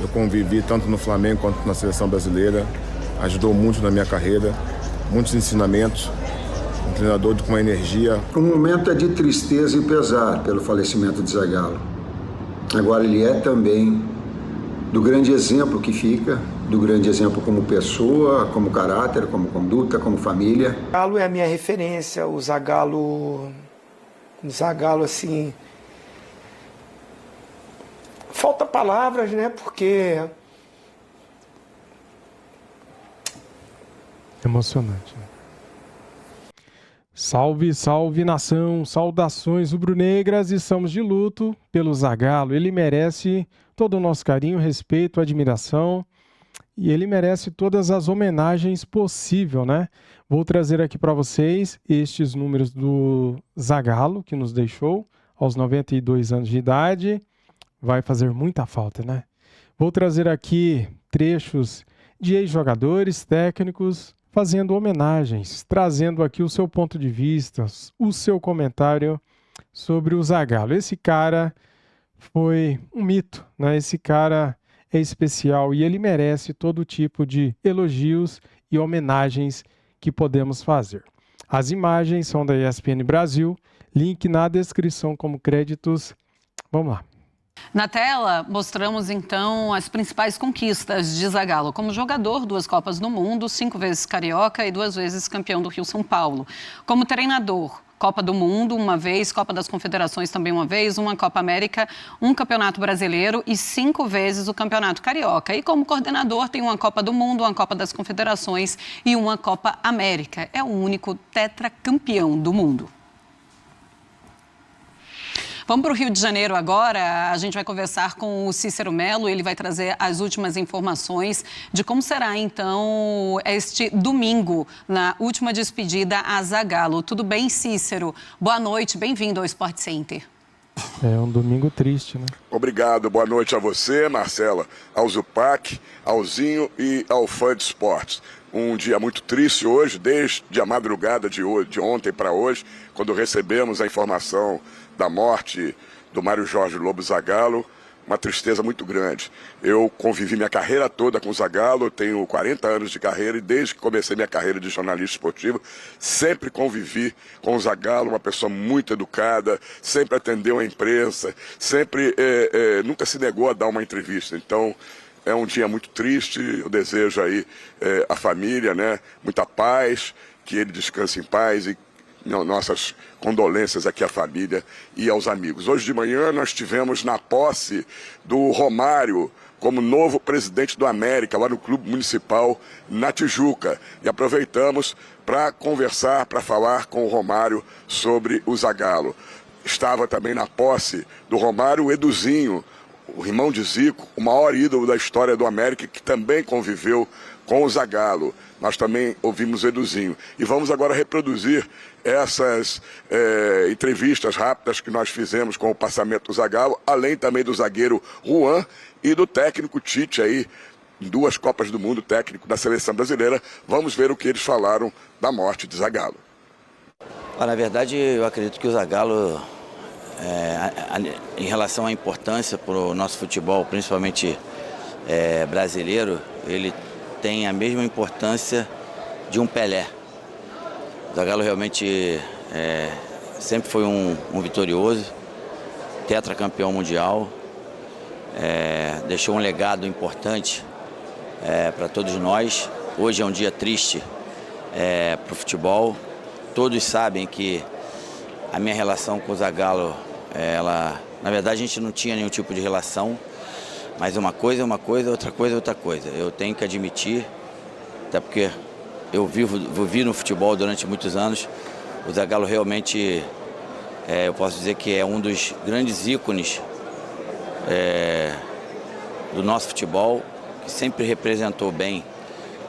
Eu convivi tanto no Flamengo quanto na seleção brasileira. Ajudou muito na minha carreira, muitos ensinamentos. Um treinador com uma energia. O momento é de tristeza e pesar pelo falecimento de Zagallo. Agora ele é também do grande exemplo que fica, do grande exemplo como pessoa, como caráter, como conduta, como família. O Zagallo é a minha referência, o Zagallo assim... Falta palavras, né, porque... Emocionante, né? Salve, salve nação, saudações rubro-negras, estamos de luto pelo Zagallo. Ele merece todo o nosso carinho, respeito, admiração e ele merece todas as homenagens possíveis, né? Vou trazer aqui para vocês estes números do Zagallo, que nos deixou aos 92 anos de idade. Vai fazer muita falta, né? Vou trazer aqui trechos de ex-jogadores, técnicos, fazendo homenagens, trazendo aqui o seu ponto de vista, o seu comentário sobre o Zagallo. Esse cara foi um mito, né? Esse cara é especial e ele merece todo tipo de elogios e homenagens que podemos fazer. As imagens são da ESPN Brasil, link na descrição como créditos. Vamos lá. Na tela, mostramos então as principais conquistas de Zagallo. Como jogador, 2 Copas do Mundo, 5 vezes carioca e 2 vezes campeão do Rio-São Paulo. Como treinador, Copa do Mundo 1 vez, Copa das Confederações também 1 vez, 1 Copa América, 1 Campeonato Brasileiro e 5 vezes o Campeonato Carioca. E como coordenador, tem 1 Copa do Mundo, 1 Copa das Confederações e 1 Copa América. É o único tetracampeão do mundo. Vamos para o Rio de Janeiro agora. A gente vai conversar com o Cícero Melo. Ele vai trazer as últimas informações de como será, então, este domingo, na última despedida a Zagallo. Tudo bem, Cícero? Boa noite, bem-vindo ao Sport Center. É um domingo triste, né? Obrigado, boa noite a você, Marcela, ao Zupac, ao Zinho e ao Fã de Esportes. Um dia muito triste hoje, desde a madrugada de ontem para hoje, quando recebemos a informação da morte do Mário Jorge Lobo Zagallo, uma tristeza muito grande. Eu convivi minha carreira toda com o Zagallo, tenho 40 anos de carreira e desde que comecei minha carreira de jornalista esportivo, sempre convivi com o Zagallo, uma pessoa muito educada, sempre atendeu a imprensa, sempre, nunca se negou a dar uma entrevista. Então, é um dia muito triste, eu desejo aí à família, né, muita paz, que ele descanse em paz e nossas condolências aqui à família e aos amigos. Hoje de manhã nós tivemos na posse do Romário como novo presidente do América, lá no Clube Municipal na Tijuca. E aproveitamos para conversar, para falar com o Romário sobre o Zagallo. Estava também na posse do Romário o Eduzinho, o irmão de Zico, o maior ídolo da história do América, que também conviveu com o Zagallo. Nós também ouvimos o Eduzinho. E vamos agora reproduzir essas entrevistas rápidas que nós fizemos com o passamento do Zagallo, além também do zagueiro Juan e do técnico Tite aí, em 2 Copas do Mundo, técnico da seleção brasileira. Vamos ver o que eles falaram da morte de Zagallo. Na verdade, eu acredito que o Zagallo, em relação à importância para o nosso futebol, principalmente brasileiro, ele tem a mesma importância de um Pelé. O Zagallo realmente sempre foi um vitorioso, tetracampeão mundial, deixou um legado importante para todos nós. Hoje é um dia triste para o futebol. Todos sabem que a minha relação com o Zagallo, na verdade a gente não tinha nenhum tipo de relação, mas uma coisa é uma coisa, outra coisa é outra coisa. Eu tenho que admitir, até porque eu vivi no futebol durante muitos anos, o Zagallo realmente, eu posso dizer que é um dos grandes ícones do nosso futebol, que sempre representou bem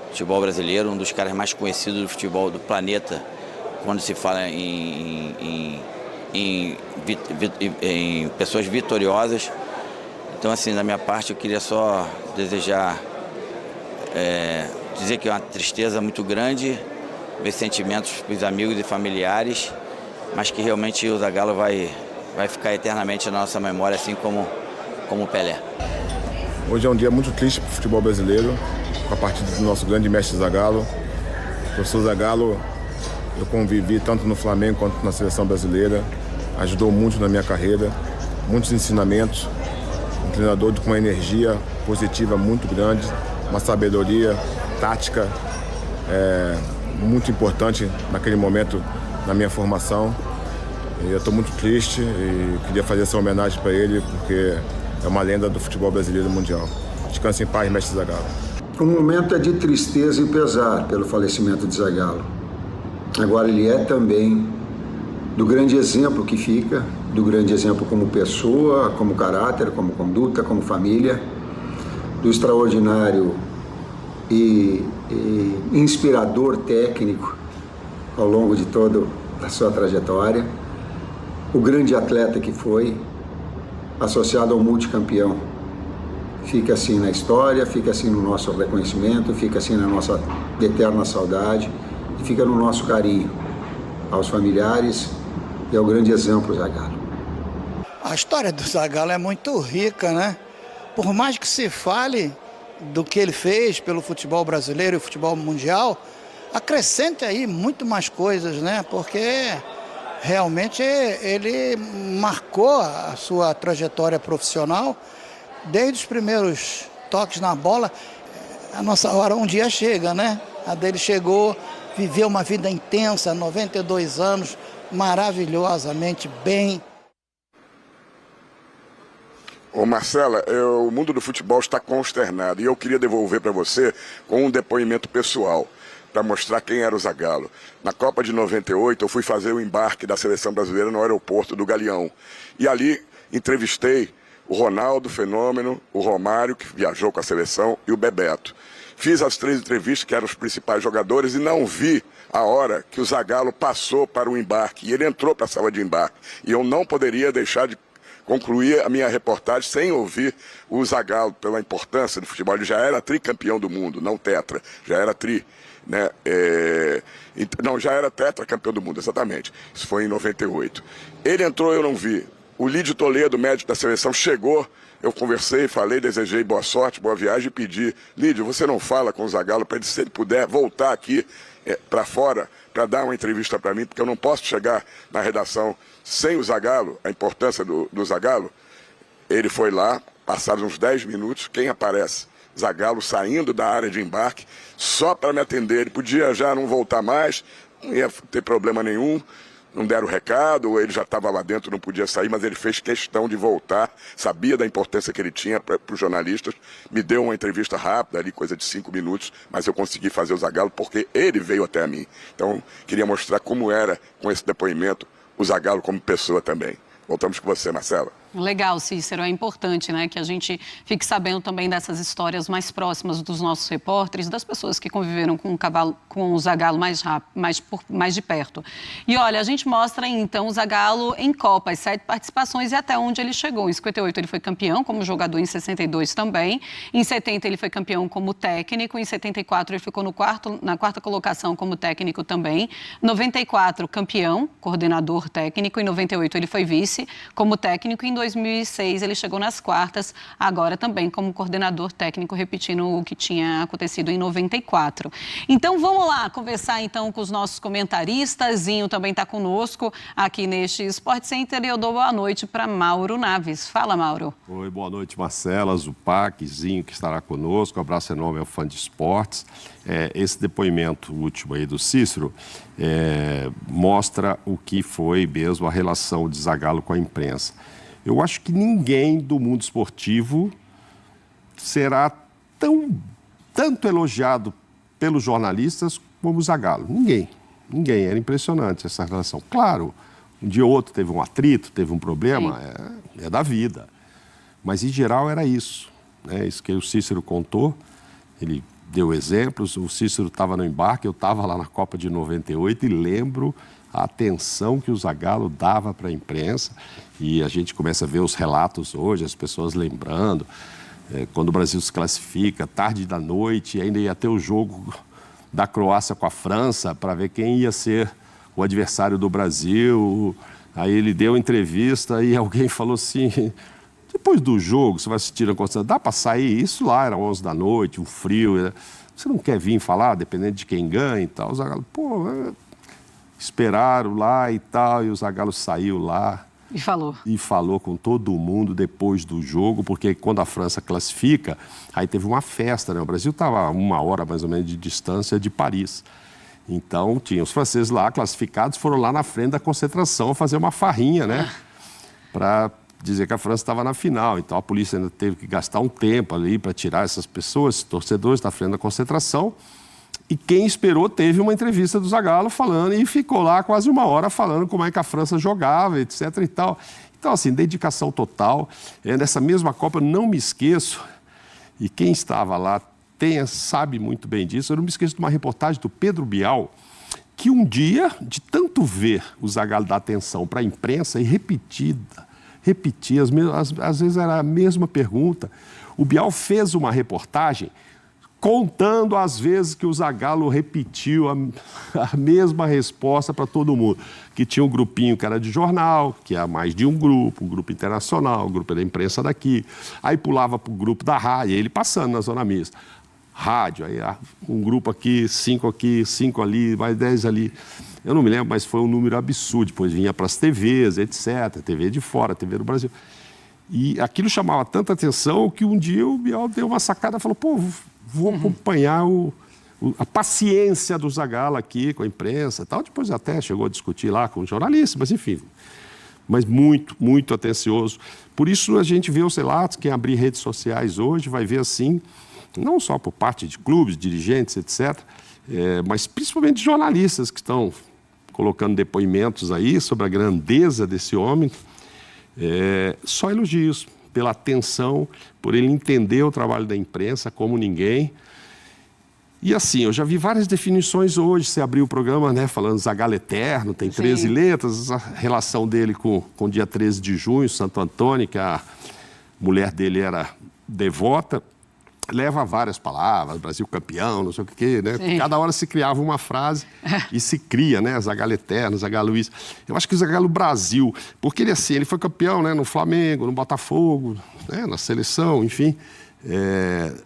o futebol brasileiro, um dos caras mais conhecidos do futebol do planeta, quando se fala em pessoas vitoriosas. Então, assim, da minha parte, eu queria só desejar, dizer que é uma tristeza muito grande, ver sentimentos para os amigos e familiares, mas que realmente o Zagallo vai ficar eternamente na nossa memória, assim como o Pelé. Hoje é um dia muito triste para o futebol brasileiro, com a partida do nosso grande mestre Zagallo. O professor Zagallo, eu convivi tanto no Flamengo quanto na seleção brasileira, ajudou muito na minha carreira, muitos ensinamentos, um treinador com uma energia positiva muito grande, uma sabedoria tática muito importante naquele momento na minha formação. E eu estou muito triste e queria fazer essa homenagem para ele, porque é uma lenda do futebol brasileiro mundial. Descanse em paz, mestre Zagallo. O momento é de tristeza e pesar pelo falecimento de Zagallo. Agora ele é também do grande exemplo que fica, do grande exemplo como pessoa, como caráter, como conduta, como família, do extraordinário e inspirador técnico ao longo de toda a sua trajetória, o grande atleta que foi, associado ao multicampeão. Fica assim na história, fica assim no nosso reconhecimento, fica assim na nossa eterna saudade e fica no nosso carinho aos familiares e ao grande exemplo Zagallo. A história do Zagallo é muito rica, né? Por mais que se fale do que ele fez pelo futebol brasileiro e o futebol mundial, acrescente aí muito mais coisas, né? Porque realmente ele marcou a sua trajetória profissional desde os primeiros toques na bola. A nossa hora um dia chega, né? A dele chegou, viveu uma vida intensa, 92 anos, maravilhosamente bem. Ô Marcela, o mundo do futebol está consternado e eu queria devolver para você com um depoimento pessoal, para mostrar quem era o Zagallo. Na Copa de 98, eu fui fazer o embarque da seleção brasileira no aeroporto do Galeão. E ali entrevistei o Ronaldo Fenômeno, o Romário, que viajou com a seleção, e o Bebeto. Fiz as 3 entrevistas, que eram os principais jogadores, e não vi a hora que o Zagallo passou para o embarque. E ele entrou para a sala de embarque. E eu não poderia deixar de concluir a minha reportagem sem ouvir o Zagallo, pela importância do futebol. Ele já era tricampeão do mundo, não tetra, já era né? Não, já era tetracampeão do mundo, exatamente. Isso foi em 98. Ele entrou, eu não vi. O Lídio Toledo, médico da seleção, chegou, eu conversei, falei, desejei boa sorte, boa viagem e pedi: Lídio, você não fala com o Zagallo para ele, se ele puder, voltar aqui para fora para dar uma entrevista para mim, porque eu não posso chegar na redação sem o Zagallo, a importância do Zagallo. Ele foi lá, passados uns 10 minutos, quem aparece? Zagallo saindo da área de embarque, só para me atender. Ele podia já não voltar mais, não ia ter problema nenhum, não deram o recado, ou ele já estava lá dentro, não podia sair, mas ele fez questão de voltar, sabia da importância que ele tinha para os jornalistas, me deu uma entrevista rápida, ali coisa de 5 minutos, mas eu consegui fazer o Zagallo porque ele veio até mim. Então, queria mostrar como era, com esse depoimento, o Zagallo como pessoa também. Voltamos com você, Marcela. Legal, Cícero. É importante, né, que a gente fique sabendo também dessas histórias mais próximas dos nossos repórteres, das pessoas que conviveram com o Zagallo mais de perto. E olha, a gente mostra então o Zagallo em Copas, 7 participações e até onde ele chegou. Em 58 ele foi campeão como jogador, em 62 também. Em 70 ele foi campeão como técnico. Em 74 ele ficou na quarta colocação como técnico também. 94 campeão, coordenador técnico. Em 98 ele foi vice como técnico. Em 2006 ele chegou nas quartas, agora também como coordenador técnico, repetindo o que tinha acontecido em 94. Então vamos lá conversar então com os nossos comentaristas. Zinho também está conosco aqui neste Sport Center e eu dou boa noite para Mauro Naves. Fala, Mauro. Oi, boa noite, Marcela, Zupac, Zinho que estará conosco. Um abraço enorme ao fã de esportes. Esse depoimento último aí do Cícero mostra o que foi mesmo a relação de Zagallo com a imprensa. Eu acho que ninguém do mundo esportivo será tanto elogiado pelos jornalistas como o Zagallo. Ninguém. Era impressionante essa relação. Claro, um dia ou outro teve um atrito, teve um problema, é da vida. Mas, em geral, era isso. Isso que o Cícero contou, ele deu exemplos. O Cícero estava no embarque, eu estava lá na Copa de 98 e lembro a atenção que o Zagallo dava para a imprensa. E a gente começa a ver os relatos hoje, as pessoas lembrando, quando o Brasil se classifica, tarde da noite, ainda ia ter o jogo da Croácia com a França para ver quem ia ser o adversário do Brasil. Aí ele deu entrevista e alguém falou assim: Depois do jogo, você vai assistir a conversa, dá para sair? Isso lá era 11 da noite, um frio. Você não quer vir falar, dependendo de quem ganha e tal. O Zagallo, esperaram lá e tal, e o Zagallo saiu lá. E falou. E falou com todo mundo depois do jogo, porque quando a França classifica, aí teve uma festa, né? O Brasil estava a 1 hora mais ou menos de distância de Paris. Então, tinha os franceses lá classificados, foram lá na frente da concentração fazer uma farrinha, né? Para dizer que a França estava na final. Então, a polícia ainda teve que gastar um tempo ali para tirar essas pessoas, torcedores, da frente da concentração. E quem esperou teve uma entrevista do Zagallo falando e ficou lá quase 1 hora falando como é que a França jogava, etc. e tal. Então, assim, dedicação total. Nessa mesma Copa, eu não me esqueço, e quem estava lá sabe muito bem disso, eu não me esqueço de uma reportagem do Pedro Bial, que um dia, de tanto ver o Zagallo dar atenção para a imprensa e repetir, às vezes era a mesma pergunta, o Bial fez uma reportagem contando as vezes que o Zagallo repetiu a mesma resposta para todo mundo. Que tinha um grupinho que era de jornal, que era mais de um grupo internacional, um grupo da imprensa daqui. Aí pulava para o grupo da rádio, ele passando na zona mista. Rádio, aí um grupo aqui, 5 ali, mais 10 ali. Eu não me lembro, mas foi um número absurdo. Depois vinha para as TVs, etc. TV de fora, TV do Brasil. E aquilo chamava tanta atenção que um dia o Bial deu uma sacada e falou, vou acompanhar a paciência do Zagallo aqui com a imprensa e tal. Depois até chegou a discutir lá com os jornalistas, mas enfim. Mas muito, muito atencioso. Por isso a gente vê, sei lá, quem abrir redes sociais hoje vai ver assim, não só por parte de clubes, dirigentes, etc., mas principalmente jornalistas que estão colocando depoimentos aí sobre a grandeza desse homem. Só elogios pela atenção, por ele entender o trabalho da imprensa como ninguém. E assim, eu já vi várias definições hoje, você abriu o programa, né, falando Zagallo eterno, tem 13 letras, a relação dele com o dia 13 de junho, Santo Antônio, que a mulher dele era devota, leva várias palavras, Brasil campeão, não sei o que, né? Sim. Cada hora se criava uma frase e se cria, né? Zagallo eterno, Zagallo isso. Eu acho que o Zagallo Brasil, porque ele assim, ele foi campeão, né? No Flamengo, no Botafogo, né? Na seleção, enfim,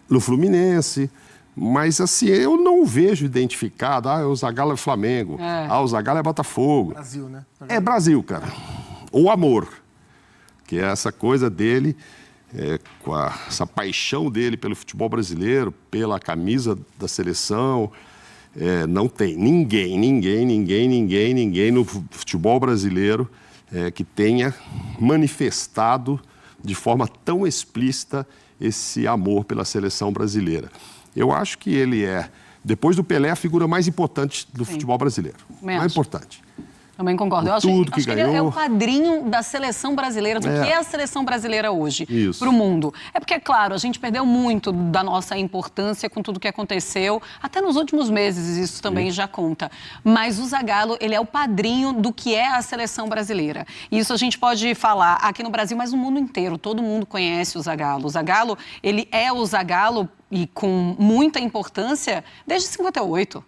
no Fluminense. Mas assim, eu não o vejo identificado, o Zagallo é Flamengo, o Zagallo é Botafogo. Brasil, né? É Brasil, cara. O amor, que é essa coisa dele... com essa paixão dele pelo futebol brasileiro, pela camisa da seleção, não tem ninguém no futebol brasileiro que tenha manifestado de forma tão explícita esse amor pela seleção brasileira. Eu acho que ele depois do Pelé, a figura mais importante do futebol brasileiro. Mais importante. Também concordo. Eu acho que ele é o padrinho da seleção brasileira, do que é a seleção brasileira hoje para o mundo. É porque, é claro, a gente perdeu muito da nossa importância com tudo que aconteceu, até nos últimos meses isso também já conta. Mas o Zagallo, ele é o padrinho do que é a seleção brasileira. Isso a gente pode falar aqui no Brasil, mas no mundo inteiro. Todo mundo conhece o Zagallo. O Zagallo, ele é o Zagallo e com muita importância desde 58.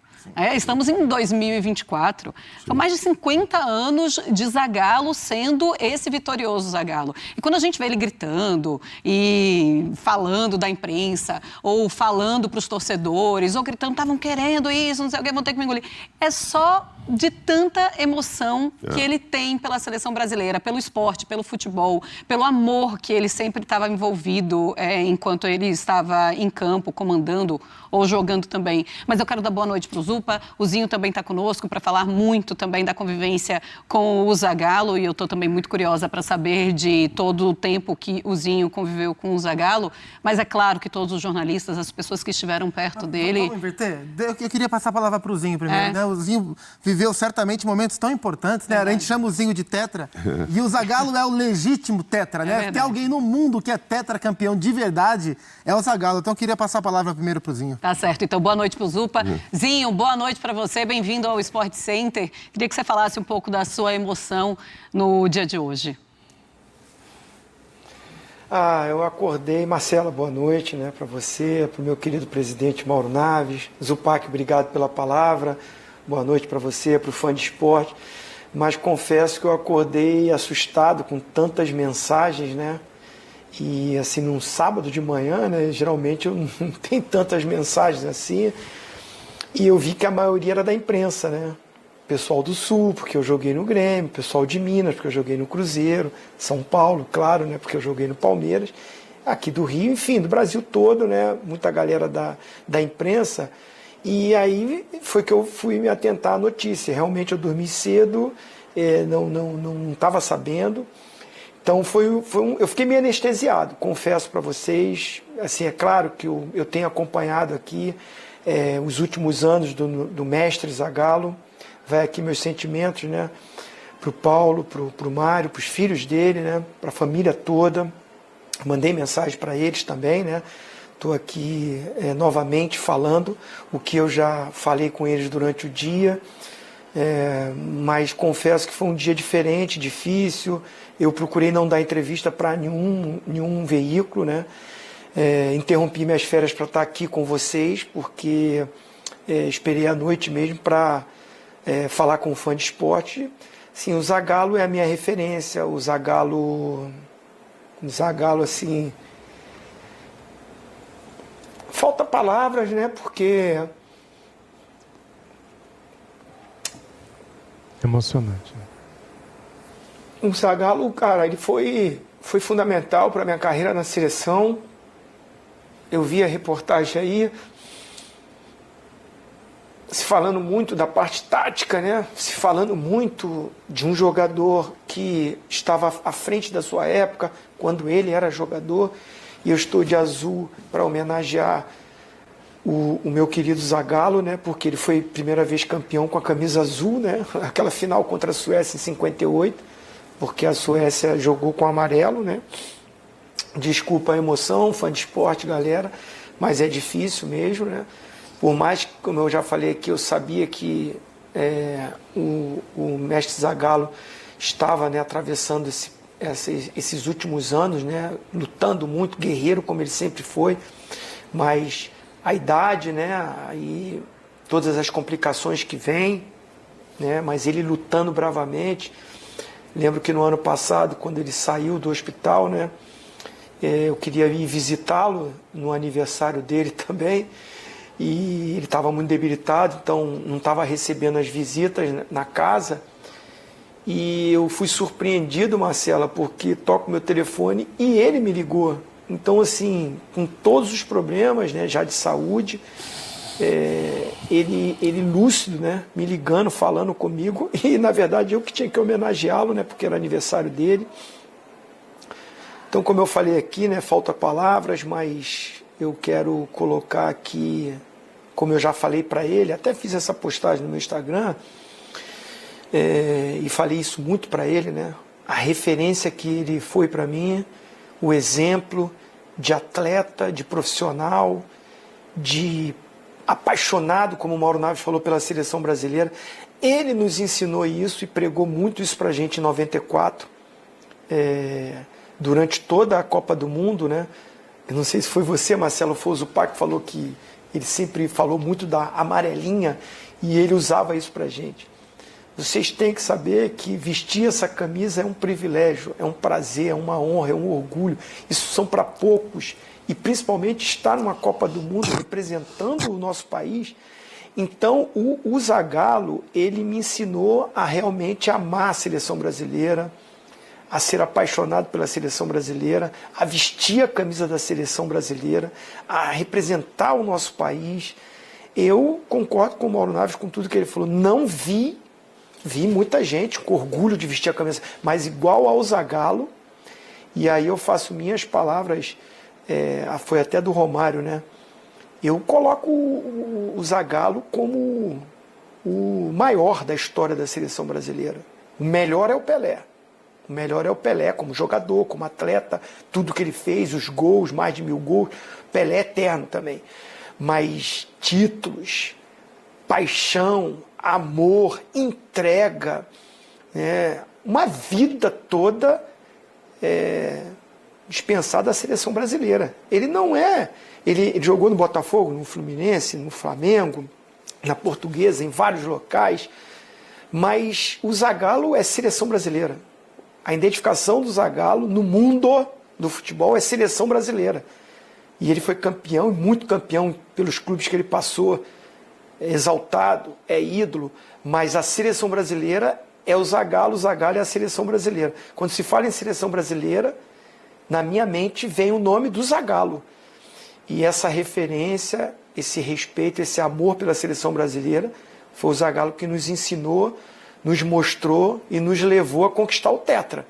Estamos em 2024. São mais de 50 anos de Zagallo sendo esse vitorioso Zagallo. E quando a gente vê ele gritando e falando da imprensa, ou falando para os torcedores, ou gritando, estavam querendo isso, não sei o que, vão ter que me engolir. É só de tanta emoção que ele tem pela seleção brasileira, pelo esporte, pelo futebol, pelo amor que ele sempre estava envolvido enquanto ele estava em campo, comandando ou jogando também. Mas eu quero dar boa noite para o Zupa. O Zinho também está conosco para falar muito também da convivência com o Zagallo, e eu estou também muito curiosa para saber de todo o tempo que o Zinho conviveu com o Zagallo. Mas é claro que todos os jornalistas, as pessoas que estiveram perto dele... Vamos inverter? Eu queria passar a palavra para o Zinho primeiro, né? O Zinho viveu certamente momentos tão importantes, né? A gente chama o Zinho de tetra, e o Zagallo é o legítimo tetra, né? Tem alguém no mundo que é tetracampeão de verdade, é o Zagallo. Então eu queria passar a palavra primeiro para o Zinho. Tá certo. Então, boa noite para o Zupa. Zinho, boa noite para você. Bem-vindo ao Sport Center. Queria que você falasse um pouco da sua emoção no dia de hoje. Eu acordei, Marcela, boa noite, né, para você, para o meu querido presidente Mauro Naves. Zupac, obrigado pela palavra. Boa noite para você, para o fã de esporte. Mas confesso que eu acordei assustado com tantas mensagens, né? E assim, num sábado de manhã, né, geralmente eu não tenho tantas mensagens assim, e eu vi que a maioria era da imprensa, né? Pessoal do Sul, porque eu joguei no Grêmio, pessoal de Minas, porque eu joguei no Cruzeiro, São Paulo, claro, né, porque eu joguei no Palmeiras, aqui do Rio, enfim, do Brasil todo, né, muita galera da imprensa. E aí foi que eu fui me atentar à notícia. Realmente eu dormi cedo, não estava sabendo. Então eu fiquei meio anestesiado, confesso para vocês. Assim, é claro que eu tenho acompanhado aqui os últimos anos do mestre Zagallo. Vai aqui meus sentimentos, né, para o Paulo, para o Mário, para os filhos dele, né, para a família toda. Mandei mensagem para eles também, né. Estou aqui novamente falando o que eu já falei com eles durante o dia, mas confesso que foi um dia diferente, difícil. Eu procurei não dar entrevista para nenhum veículo, né. Interrompi minhas férias para estar aqui com vocês, porque esperei a noite mesmo para falar com o fã de esporte. Sim, o Zagallo é a minha referência. O Zagallo, assim, falta palavras, né? Porque emocionante. O Zagallo, cara, ele foi fundamental para minha carreira na seleção. Eu vi a reportagem aí, se falando muito da parte tática, né? Se falando muito de um jogador que estava à frente da sua época, quando ele era jogador. E eu estou de azul para homenagear o meu querido Zagallo, né? Porque ele foi a primeira vez campeão com a camisa azul, né? Aquela final contra a Suécia em 58, porque a Suécia jogou com amarelo, né? Desculpa a emoção, fã de esporte, galera, mas é difícil mesmo, né? Por mais que, como eu já falei aqui, eu sabia que o mestre Zagallo estava, né, atravessando esses últimos anos, né, lutando muito, guerreiro como ele sempre foi, mas a idade, né, aí todas as complicações que vêm, né, mas ele lutando bravamente. Lembro que no ano passado, quando ele saiu do hospital, né, eu queria ir visitá-lo no aniversário dele também, e ele estava muito debilitado, então não estava recebendo as visitas na casa. E eu fui surpreendido, Marcela, porque toco meu telefone e ele me ligou. Então, assim, com todos os problemas, né, já de saúde, ele lúcido, né, me ligando, falando comigo, e na verdade eu que tinha que homenageá-lo, né, porque era aniversário dele. Então, como eu falei aqui, né, falta palavras, mas eu quero colocar aqui, como eu já falei para ele, até fiz essa postagem no meu Instagram, e falei isso muito para ele, né? A referência que ele foi para mim, o exemplo de atleta, de profissional, de apaixonado, como o Mauro Naves falou, pela seleção brasileira. Ele nos ensinou isso e pregou muito isso para a gente em 94, durante toda a Copa do Mundo, né? Eu não sei se foi você, Marcelo Fouzupac, que falou que ele sempre falou muito da amarelinha e ele usava isso pra gente. Vocês têm que saber que vestir essa camisa é um privilégio, é um prazer, é uma honra, é um orgulho. Isso são para poucos. E principalmente estar numa Copa do Mundo representando o nosso país. Então o Zagallo, ele me ensinou a realmente amar a seleção brasileira, a ser apaixonado pela seleção brasileira, a vestir a camisa da seleção brasileira, a representar o nosso país. Eu concordo com o Mauro Naves com tudo que ele falou. Não vi muita gente com orgulho de vestir a camisa, mas igual ao Zagallo, e aí eu faço minhas palavras, foi até do Romário, né? Eu coloco o Zagallo como o maior da história da seleção brasileira. O melhor é o Pelé. O melhor é o Pelé, como jogador, como atleta, tudo que ele fez, os gols, mais de 1000 gols. Pelé é eterno também. Mas títulos, paixão, amor, entrega, uma vida toda dispensada à seleção brasileira. Ele não é... Ele jogou no Botafogo, no Fluminense, no Flamengo, na Portuguesa, em vários locais, mas o Zagallo é seleção brasileira. A identificação do Zagallo no mundo do futebol é seleção brasileira. E ele foi campeão, muito campeão pelos clubes que ele passou, é exaltado, é ídolo, mas a seleção brasileira é o Zagallo é a seleção brasileira. Quando se fala em seleção brasileira, na minha mente vem o nome do Zagallo. E essa referência, esse respeito, esse amor pela seleção brasileira, foi o Zagallo que nos ensinou, nos mostrou e nos levou a conquistar o Tetra.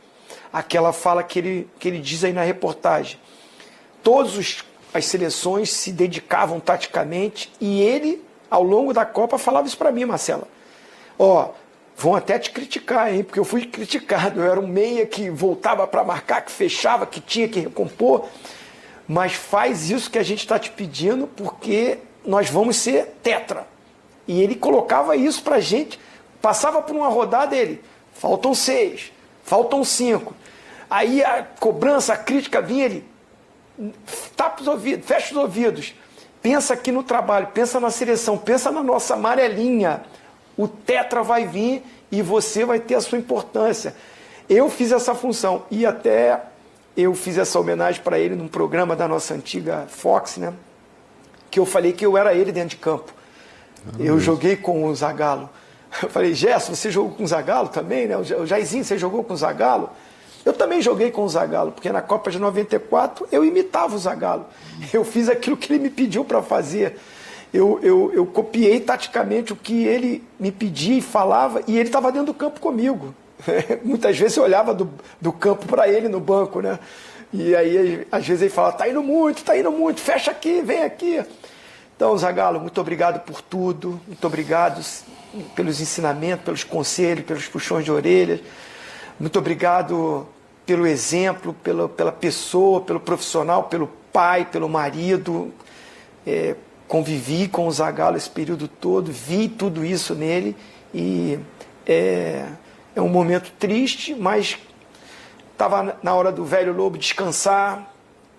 Aquela fala que ele diz aí na reportagem. Todas as seleções se dedicavam taticamente e ele, ao longo da Copa, falava isso para mim, Marcela. Vão até te criticar, hein? Porque eu fui criticado. Eu era um meia que voltava para marcar, que fechava, que tinha que recompor. Mas faz isso que a gente está te pedindo porque nós vamos ser Tetra. E ele colocava isso para a gente. Passava por uma rodada ele, faltam 6, faltam 5. Aí a cobrança, a crítica vinha, ele tapa os ouvidos, fecha os ouvidos. Pensa aqui no trabalho, pensa na seleção, pensa na nossa amarelinha. O Tetra vai vir e você vai ter a sua importância. Eu fiz essa função e até eu fiz essa homenagem para ele num programa da nossa antiga Fox, né? Que eu falei que eu era ele dentro de campo. Eu joguei com o Zagallo. Eu falei, Gerson, você jogou com o Zagallo também, né? O Jairzinho, você jogou com o Zagallo? Eu também joguei com o Zagallo, porque na Copa de 94 eu imitava o Zagallo. Eu fiz aquilo que ele me pediu para fazer. Eu copiei taticamente o que ele me pedia e falava, e ele estava dentro do campo comigo. Muitas vezes eu olhava do campo para ele no banco, né? E aí, às vezes ele falava, tá indo muito, fecha aqui, vem aqui. Então, Zagallo, muito obrigado por tudo, muito obrigado pelos ensinamentos, pelos conselhos, pelos puxões de orelhas. Muito obrigado pelo exemplo, pela pessoa, pelo profissional, pelo pai, pelo marido. Convivi com o Zagallo esse período todo, vi tudo isso nele e é um momento triste, mas estava na hora do velho lobo descansar,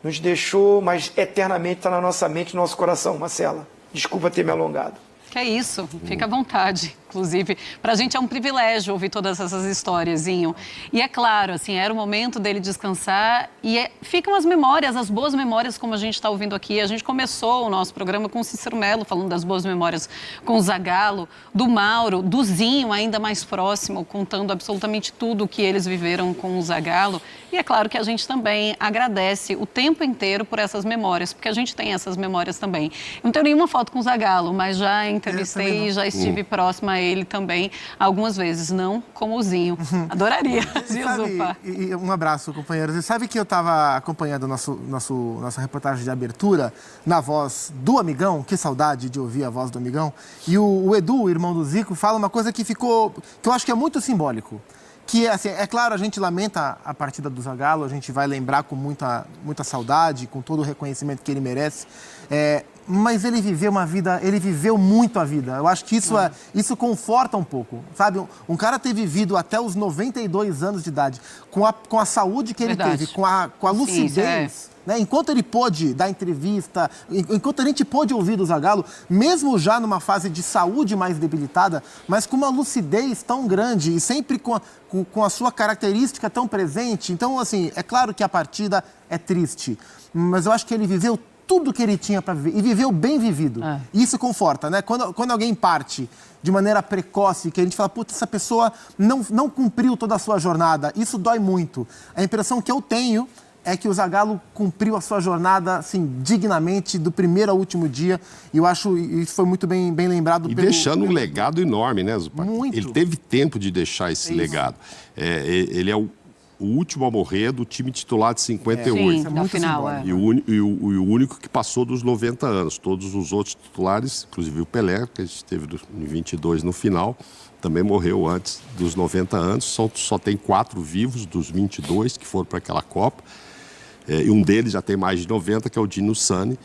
nos deixou, mas eternamente está na nossa mente, no nosso coração, Marcela. Desculpa ter me alongado. Que é isso, fica à vontade. Inclusive, para a gente é um privilégio ouvir todas essas histórias, Zinho. E é claro, assim, era o momento dele descansar e ficam as memórias, as boas memórias, como a gente está ouvindo aqui. A gente começou o nosso programa com o Cícero Melo, falando das boas memórias com o Zagallo, do Mauro, do Zinho, ainda mais próximo, contando absolutamente tudo o que eles viveram com o Zagallo. E é claro que a gente também agradece o tempo inteiro por essas memórias, porque a gente tem essas memórias também. Eu não tenho nenhuma foto com o Zagallo, mas já entrevistei e já estive próxima a ele também algumas vezes, não como o Zinho. Adoraria, Zupa. Um abraço, companheiros. Você sabe que eu estava acompanhando nossa reportagem de abertura na voz do Amigão, que saudade de ouvir a voz do Amigão, e o Edu, o irmão do Zico, fala uma coisa que eu acho que é muito simbólico. Que, assim, é claro, a gente lamenta a partida do Zagallo, a gente vai lembrar com muita saudade, com todo o reconhecimento que ele merece, mas ele viveu muito a vida. Eu acho que isso conforta um pouco, sabe? Um cara ter vivido até os 92 anos de idade, com a saúde que ele teve, com a lucidez... Né? Enquanto ele pôde dar entrevista, enquanto a gente pôde ouvir do Zagallo, mesmo já numa fase de saúde mais debilitada, mas com uma lucidez tão grande e sempre com a sua característica tão presente. Então, assim, é claro que a partida é triste, mas eu acho que ele viveu tudo que ele tinha para viver e viveu bem vivido. Isso conforta, né? Quando alguém parte de maneira precoce, que a gente fala, putz, essa pessoa não cumpriu toda a sua jornada, isso dói muito. A impressão que eu tenho é que o Zagallo cumpriu a sua jornada, assim, dignamente, do primeiro ao último dia. E eu acho que isso foi muito bem lembrado. Deixando um legado enorme, né, Zupac? Muito. Ele teve tempo de deixar esse legado. Ele é o último a morrer do time titular de 58. Sim, no final, E o único que passou dos 90 anos. Todos os outros titulares, inclusive o Pelé, que a gente teve em 22 no final, também morreu antes dos 90 anos. Só tem 4 vivos dos 22 que foram para aquela Copa. E um deles já tem mais de 90, que é o Dino Sani,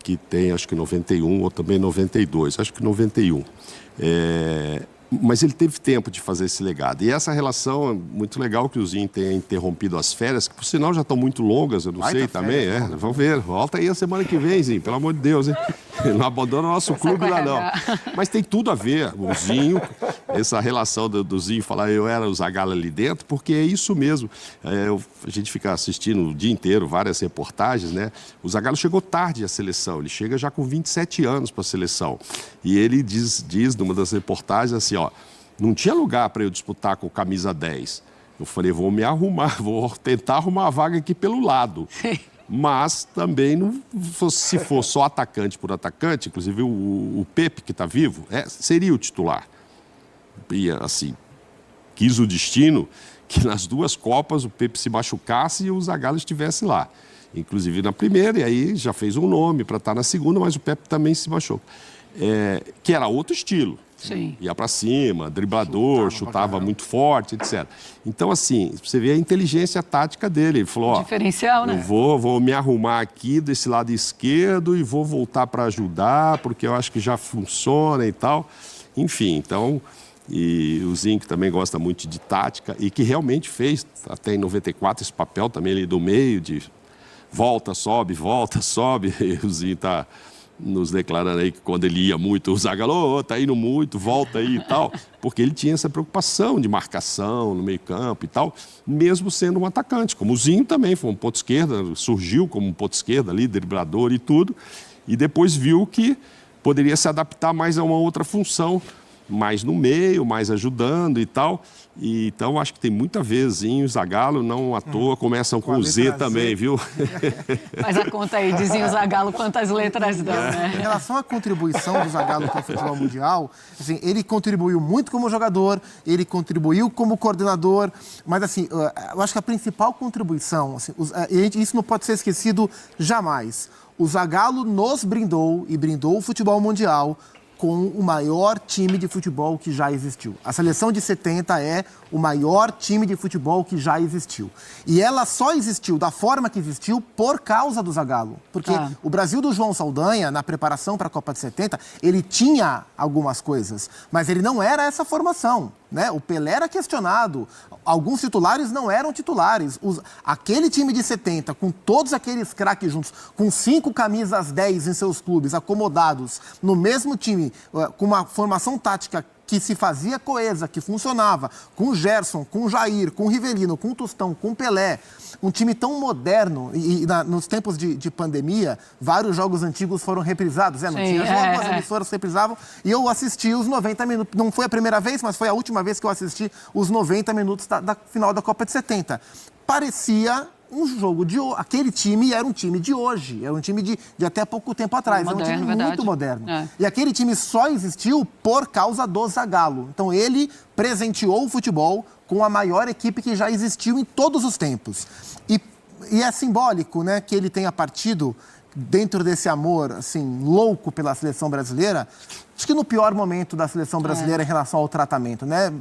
que tem acho que 91 ou também 92, acho que 91. Mas ele teve tempo de fazer esse legado. E essa relação é muito legal que o Zinho tenha interrompido as férias, que por sinal já estão muito longas, eu não sei também. Vamos ver, volta aí a semana que vem, Zinho, pelo amor de Deus, hein? Não abandona o nosso clube lá, não. Mas tem tudo a ver, o Zinho, essa relação do Zinho falar eu era o Zagallo ali dentro, porque é isso mesmo. A gente fica assistindo o dia inteiro várias reportagens, né? O Zagallo chegou tarde à seleção, ele chega já com 27 anos para a seleção. E ele diz numa das reportagens assim, ó, não tinha lugar para eu disputar com camisa 10. Eu falei, vou me arrumar, vou tentar arrumar a vaga aqui pelo lado. Mas também, se for só atacante por atacante, inclusive o Pepe, que está vivo, seria o titular. E, assim, quis o destino que nas duas Copas o Pepe se machucasse e o Zagallo estivesse lá. Inclusive na primeira, e aí já fez um nome para estar na segunda, mas o Pepe também se machucou. Que era outro estilo. Sim. Ia para cima, driblador, chutava muito forte, etc. Então, assim, você vê a inteligência tática dele. Ele falou, diferencial, né? Eu vou me arrumar aqui desse lado esquerdo e vou voltar para ajudar, porque eu acho que já funciona e tal. Enfim, então... E o Zinho, que também gosta muito de tática e que realmente fez, até em 94, esse papel também ali do meio, de volta, sobe, e o Zinho está nos declarando aí que quando ele ia muito, o Zagallo, tá indo muito, volta aí e tal, porque ele tinha essa preocupação de marcação no meio campo e tal, mesmo sendo um atacante, como o Zinho também, foi um ponto esquerda, surgiu como um ponto esquerda ali, driblador e tudo, e depois viu que poderia se adaptar mais a uma outra função, mais no meio, mais ajudando e tal. E, então, acho que tem muita vez, Zinho e Zagallo, não à toa, começam com o Z também, viu? Faz a conta aí, de Zinho e Zagallo, quantas letras dão, né? Em relação à contribuição do Zagallo para o futebol mundial, assim, ele contribuiu muito como jogador, ele contribuiu como coordenador, mas, assim, eu acho que a principal contribuição, assim, isso não pode ser esquecido jamais. O Zagallo nos brindou e brindou o futebol mundial com o maior time de futebol que já existiu. A seleção de 70 é o maior time de futebol que já existiu. E ela só existiu da forma que existiu por causa do Zagallo. Porque o Brasil do João Saldanha, na preparação para a Copa de 70, ele tinha algumas coisas, mas ele não era essa formação, né? O Pelé era questionado, alguns titulares não eram titulares. Aquele time de 70, com todos aqueles craques juntos, com 5 camisas 10 em seus clubes, acomodados no mesmo time, com uma formação tática que se fazia coesa, que funcionava, com o Gerson, com o Jair, com o Rivelino, com o Tostão, com o Pelé, um time tão moderno, e nos tempos de pandemia, vários jogos antigos foram reprisados, não tinha jogo, as emissoras reprisavam, e eu assisti os 90 minutos, não foi a primeira vez, mas foi a última vez que eu assisti os 90 minutos da final da Copa de 70. Parecia um jogo de hoje. Aquele time era um time de hoje, era um time de até pouco tempo atrás, moderno, era um time muito moderno. É. E aquele time só existiu por causa do Zagallo. Então ele presenteou o futebol com a maior equipe que já existiu em todos os tempos. E é simbólico, né, que ele tenha partido dentro desse amor, assim, louco pela seleção brasileira, acho que no pior momento da seleção brasileira em relação ao tratamento, né?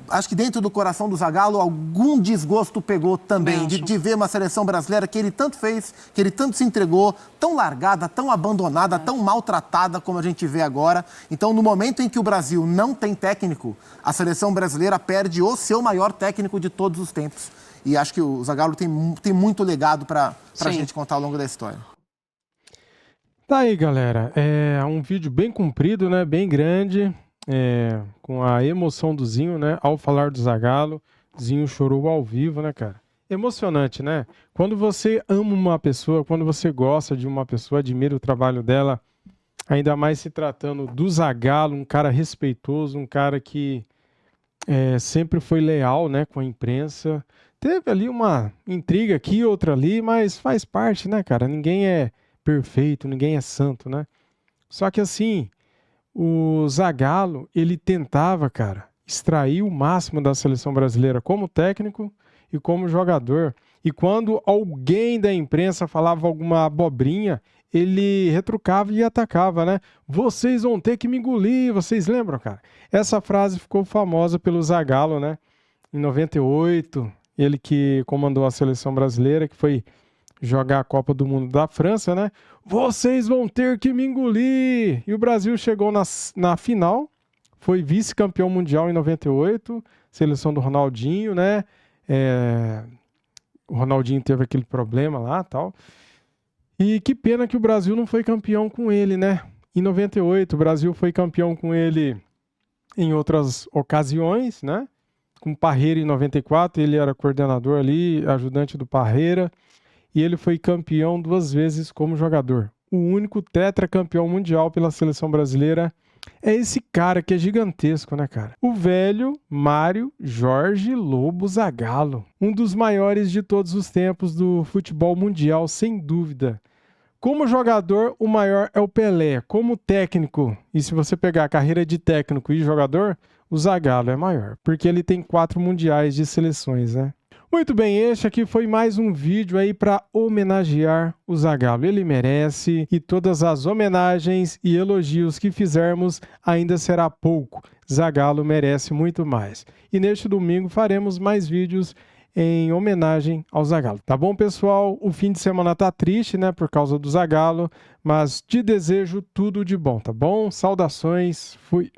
Acho que dentro do coração do Zagallo algum desgosto pegou também de ver uma seleção brasileira que ele tanto fez, que ele tanto se entregou, tão largada, tão abandonada, tão maltratada como a gente vê agora. Então, no momento em que o Brasil não tem técnico, a seleção brasileira perde o seu maior técnico de todos os tempos. E acho que o Zagallo tem muito legado para a gente contar ao longo da história. Tá aí, galera. É um vídeo bem comprido, né? Bem grande. Com a emoção do Zinho, né? Ao falar do Zagallo, Zinho chorou ao vivo, né, cara? Emocionante, né? Quando você ama uma pessoa, quando você gosta de uma pessoa, admira o trabalho dela, ainda mais se tratando do Zagallo, um cara respeitoso, um cara que sempre foi leal, né, com a imprensa. Teve ali uma intriga aqui, outra ali, mas faz parte, né, cara? Ninguém é perfeito, ninguém é santo, né? Só que assim, o Zagallo, ele tentava, cara, extrair o máximo da seleção brasileira como técnico e como jogador. E quando alguém da imprensa falava alguma abobrinha, ele retrucava e atacava, né? Vocês vão ter que me engolir, vocês lembram, cara? Essa frase ficou famosa pelo Zagallo, né? Em 98, ele que comandou a seleção brasileira, que foi jogar a Copa do Mundo da França, né? Vocês vão ter que me engolir! E o Brasil chegou na final, foi vice-campeão mundial em 98, seleção do Ronaldinho, né? O Ronaldinho teve aquele problema lá e tal. E que pena que o Brasil não foi campeão com ele, né? Em 98, o Brasil foi campeão com ele em outras ocasiões, né? Com o Parreira em 94, ele era coordenador ali, ajudante do Parreira, e ele foi campeão 2 vezes como jogador. O único tetracampeão mundial pela seleção brasileira é esse cara que é gigantesco, né, cara? O velho Mário Jorge Lobo Zagallo, um dos maiores de todos os tempos do futebol mundial, sem dúvida. Como jogador, o maior é o Pelé. Como técnico, e se você pegar a carreira de técnico e jogador, o Zagallo é maior, porque ele tem 4 mundiais de seleções, né? Muito bem, este aqui foi mais um vídeo aí para homenagear o Zagallo. Ele merece, e todas as homenagens e elogios que fizermos ainda será pouco. Zagallo merece muito mais. E neste domingo faremos mais vídeos em homenagem ao Zagallo. Tá bom, pessoal? O fim de semana tá triste, né, por causa do Zagallo, mas te desejo tudo de bom, tá bom? Saudações, fui!